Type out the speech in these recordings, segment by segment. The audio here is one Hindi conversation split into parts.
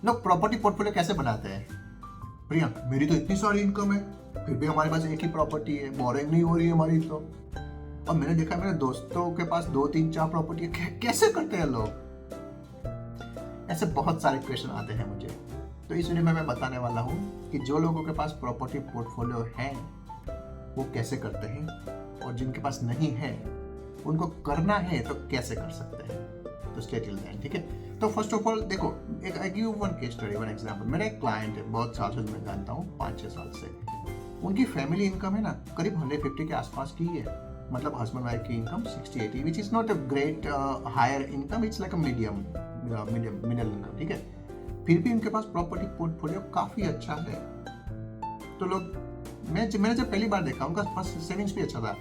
लोग प्रॉपर्टी पोर्टफोलियो कैसे बनाते हैं? प्रियंक, मेरी तो इतनी सारी इनकम है, फिर भी हमारे पास एक ही प्रॉपर्टी है, बोरिंग नहीं हो रही है हमारी तो। और मैंने देखा मेरे दोस्तों के पास 2 3 4 प्रॉपर्टी है, कैसे करते हैं लोग? ऐसे बहुत सारे क्वेश्चन आते हैं मुझे। तो इस वीडियो में मैं बताने वाला हूँ कि जो लोगों के पास प्रॉपर्टी पोर्टफोलियो है वो कैसे करते हैं, और जिनके पास नहीं है उनको करना है तो कैसे कर सकते हैं। तो स्टे टिल देन, ठीक है? तो फर्स्ट ऑफ ऑल देखो, एक I give one case study, one example. मेरा एक क्लाइंट है, बहुत साल से मैं जानता हूँ, 5 6 साल से। उनकी फैमिली इनकम है ना करीब 150 के आसपास की है। मतलब हस्बैंड वाइफ की income 60-80, which is not a great higher income, it's like a medium middle income, ठीक है? फिर भी उनके पास प्रॉपर्टी पोर्टफोलियो काफी अच्छा है। तो लोग, मैंने जब पहली बार देखा, उनका पास सेविंग्स भी अच्छा था।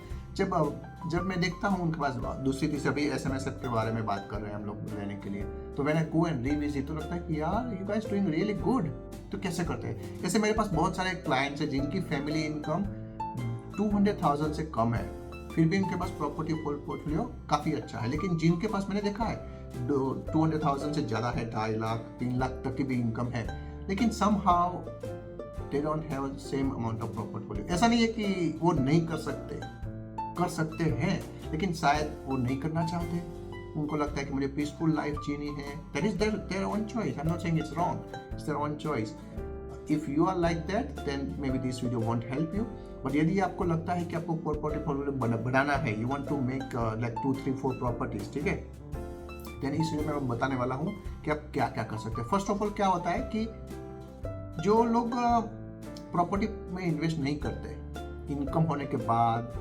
जब मैं देखता हूँ उनके पास दूसरी तीसरी, अभी एसएमएसएफ के बारे में बात कर रहे हैं हम लोग लेने के लिए, तो मैंने गो एंड रिविजिट, तो लगता है कि यार you guys doing really good. तो कैसे करते हैं? जैसे मेरे पास बहुत सारे क्लाइंट्स हैं जिनकी फैमिली इनकम 200,000 से कम है, फिर भी उनके पास प्रॉपर्टी पोर्टफोलियो काफी अच्छा है। लेकिन जिनके पास मैंने देखा है 200,000 से ज्यादा है, 2.5 लाख 3 लाख तक की भी इनकम है, लेकिन somehow they don't have same amount of portfolio। ऐसा नहीं है कि वो नहीं कर सकते हैं, लेकिन शायद वो नहीं करना चाहते। उनको लगता है कि मुझे पीसफुल लाइफ जीनी है। That is their own choice, I am not saying it's wrong, it's their own choice. If you are like that then maybe this video won't help you. But यदि आपको लगता है कि आपको पोर्टफोलियो बनाना है, you want to make like 2 3 4 properties, ठीक है, देन इस वीडियो में मैं बताने वाला हूँ कि आप क्या क्या कर सकते हैं। फर्स्ट ऑफ ऑल क्या होता है कि जो लोग प्रॉपर्टी में इन्वेस्ट नहीं करते, इनकम होने के बाद,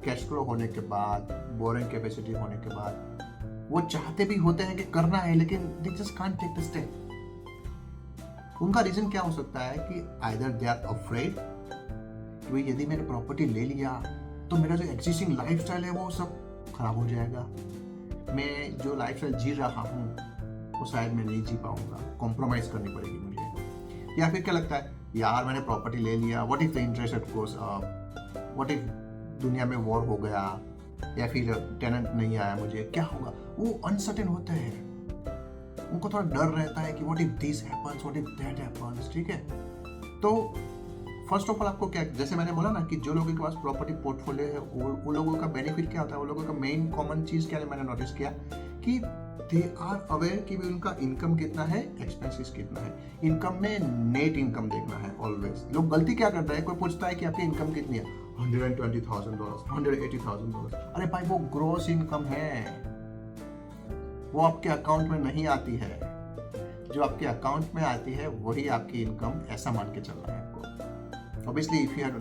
कैश फ्लो होने के बाद, बोरिंग कैपेसिटी होने के बाद, वो चाहते भी होते हैं कि करना है, लेकिन they just can't take the step. उनका रीजन क्या हो सकता है कि आइदर दे आर अफ्रेड कि भाई यदि मैंने प्रॉपर्टी ले लिया तो मेरा जो एग्जिस्टिंग लाइफस्टाइल है वो सब खराब हो जाएगा, मैं जो लाइफस्टाइल जी रहा हूँ वो शायद मैं नहीं जी पाऊंगा, कॉम्प्रोमाइज करनी पड़ेगी मुझे। या फिर क्या लगता है, यार मैंने प्रॉपर्टी ले लिया, what if the interest rate goes up, what if दुनिया में वॉर हो गया, या फिर टेनेंट नहीं आया, मुझे क्या होगा? वो अनसर्टेन होते हैं, उनको थोड़ा डर रहता है कि what if this happens, what if that happens, ठीक है? तो फर्स्ट ऑफ ऑल आपको क्या, जैसे मैंने बोला ना कि जो लोगों के पास प्रॉपर्टी पोर्टफोलियो है वो लोगों का बेनिफिट क्या होता है, वो लोगों का मेन कॉमन चीज क्या है, मैंने नोटिस किया कि दे आर अवेयर कि भी उनका इनकम कितना है, एक्सपेंसेस कितना है। इनकम में नेट इनकम देखना है ऑलवेज। लोग गलती क्या करता है, कोई पूछता है कि आपकी इनकम कितनी है, $120,000, $180,000। अरे भाई वो ग्रॉस इनकम है, वो आपके अकाउंट में नहीं आती है। जो आपके अकाउंट में आती है वही आपकी इनकम, ऐसा मान के चलना है आपको। Obviously if you have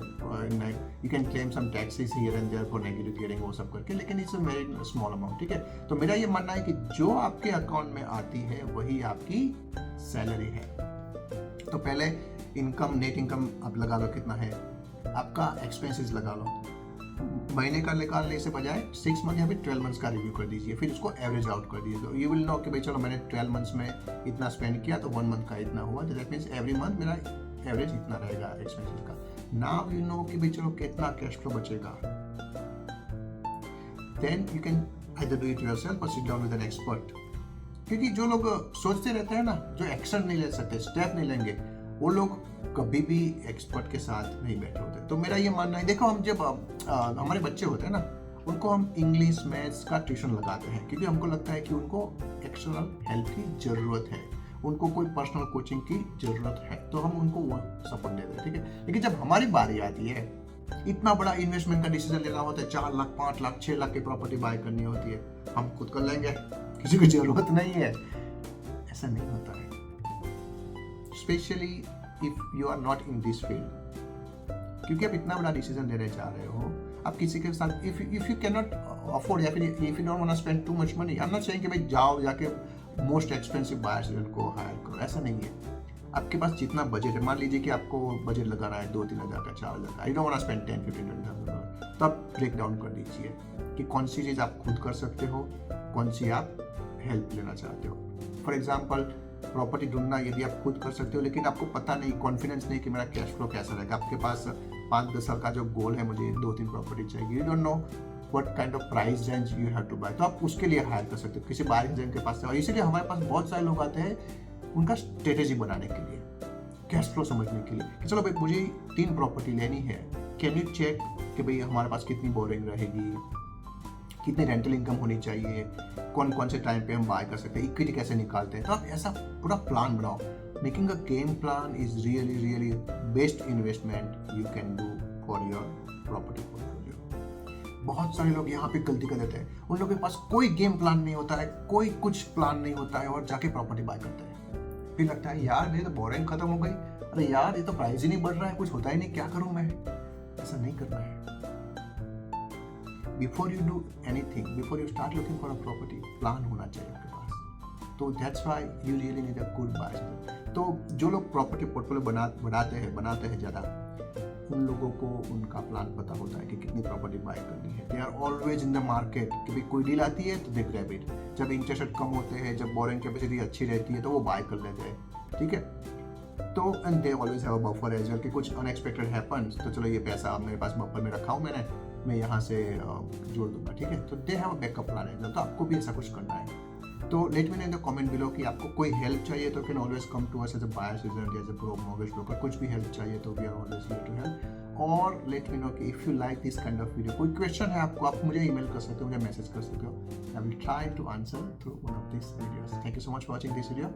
you can claim some taxes here and there for negative gearing, वो सब करके, लेकिन it's a very small amount, ठीक है? तो मेरा ये मानना है कि जो आपके अकाउंट में आती है वही आपकी सैलरी है। तो पहले इनकम, नेट इनकम आप लगा लो कितना है, आपका एक्सपेंसेस लगा लो, महीने का निकालने से बजाय 6 मंथ या फिर 12 मंथ्स का रिव्यू कर दीजिए, फिर उसको एवरेज आउट कर दीजिए। तो यू विल नो कि भाई चलो मैंने 12 मंथ्स में इतना स्पेंड किया तो 1 मंथ का इतना हुआ, तो दैट मीन्स एवरी मंथ मेरा एवरेज इतना रहेगा एक्सपेंसेस का। नाउ यू नो कि भाई चलो कितना कैश फ्लो बचेगा, then you can either do it yourself और sit down with an expert. क्योंकि जो लोग सोचते रहते हैं ना, जो एक्शन नहीं ले सकते, स्टेप नहीं लेंगे, वो लोग कभी भी एक्सपर्ट के साथ नहीं बैठे होते। तो मेरा ये मानना है, देखो हम जब हमारे बच्चे होते हैं ना, उनको हम इंग्लिश मैथ्स का ट्यूशन लगाते हैं क्योंकि हमको लगता है कि उनको एक्सटर्नल हेल्प की जरूरत है, उनको कोई पर्सनल कोचिंग की जरूरत है, तो हम उनको वो सपोर्ट देते हैं, ठीक है? लेकिन जब हमारी बारी आती है, इतना बड़ा इन्वेस्टमेंट का डिसीजन लेना होता है, 4 लाख 5 लाख 6 लाख की प्रॉपर्टी बाय करनी होती है, हम खुद कर लेंगे, किसी को जरूरत नहीं है। ऐसा नहीं होता है, specially if you are not in this field. क्योंकि आप इतना बड़ा डिसीजन लेने जा रहे हो, आप किसी के साथ if you can not afford, या फिर if you don't want to spend too much money, I am not saying कि भाई जाओ जाके मोस्ट एक्सपेंसिव बायर्स को हायर करो, ऐसा नहीं है। आपके पास जितना बजट है, मान लीजिए कि आपको बजट लगाना है 2-3 हज़ार का, 4 हज़ार का, I don't want to spend 10-15,000, तो आप ब्रेक डाउन कर दीजिए कि कौन सी चीज़ आप खुद कर सकते हो, कौन सी आप हेल्प लेना चाहते हो। फॉर एग्जाम्पल प्रॉपर्टी ढूंढना यदि आप खुद कर सकते हो, लेकिन आपको पता नहीं, कॉन्फिडेंस नहीं कि मेरा कैश फ्लो कैसा रहेगा, आपके पास 5-10 साल का जो गोल है, मुझे 2-3 प्रॉपर्टी चाहिए, you don't know what kind of price range you have to buy, तो आप उसके लिए हायर कर सकते हो किसी बायरिंग एजेंट के पास से। और इसीलिए हमारे पास बहुत सारे लोग आते हैं उनका स्ट्रेटेजी बनाने के लिए, कैश फ्लो समझने के लिए कि चलो भाई मुझे 3 प्रॉपर्टी लेनी है, कैन यू चेक कि भाई हमारे पास कितनी बोरिंग रहेगी, कितनी रेंटल इनकम होनी चाहिए, कौन कौन से टाइम पे हम बाय कर सकते हैं, इक्विटी कैसे निकालते हैं। तो आप ऐसा पूरा प्लान बनाओ। Making a game plan is really really best investment you can do for your property portfolio. बहुत सारे लोग यहाँ पे गलती कर देते हैं, उन लोगों के पास कोई गेम प्लान नहीं होता है, कोई कुछ प्लान नहीं होता है और जाके प्रॉपर्टी बाय करते हैं। फिर लगता है यार ये तो बोरिंग खत्म हो गई, अरे यार ये तो प्राइस ही नहीं बढ़ रहा है, कुछ होता ही नहीं, क्या करूं मैं। ऐसा नहीं करना है। Before you do anything, before you start looking for a property, plan होना चाहिए आपके पास। तो that's why you really need a good buy. तो जो लोग प्रॉपर्टी पोर्टफोलियो बनाते हैं ज़्यादा, उन लोगों को उनका प्लान पता होता है कि कितनी प्रॉपर्टी बाय करनी है। They are always in the market कि भाई कोई डील आती है तो दे ग्रैब इट, जब इंटरेस्ट रेट कम होते हैं, जब बोरिंग कैपेसिटी अच्छी रहती है तो वो बाय कर लेते हैं, ठीक है। तो and they always have a buffer as well कि कुछ अनएक्सपेक्टेड हैपन्स, तो चलो ये पैसा मेरे पास बफर में रखा हूँ मैं यहाँ से जोड़ दूंगा, ठीक है। तो they have a backup plan as well. तो आपको भी ऐसा कुछ करना है। तो let me know in the comment below कि आपको कोई हेल्प चाहिए तो can always come to us as a buyers agent, as a mortgage broker. कुछ भी हेल्प चाहिए तो we are always here to help. और लेट मी नो कि if you like this kind of video, कोई क्वेश्चन है आपको, आप मुझे ईमेल कर सकते हो, मुझे मैसेज कर सकते हो। I will try to answer through one of this videos. Thank you so much for watching this video.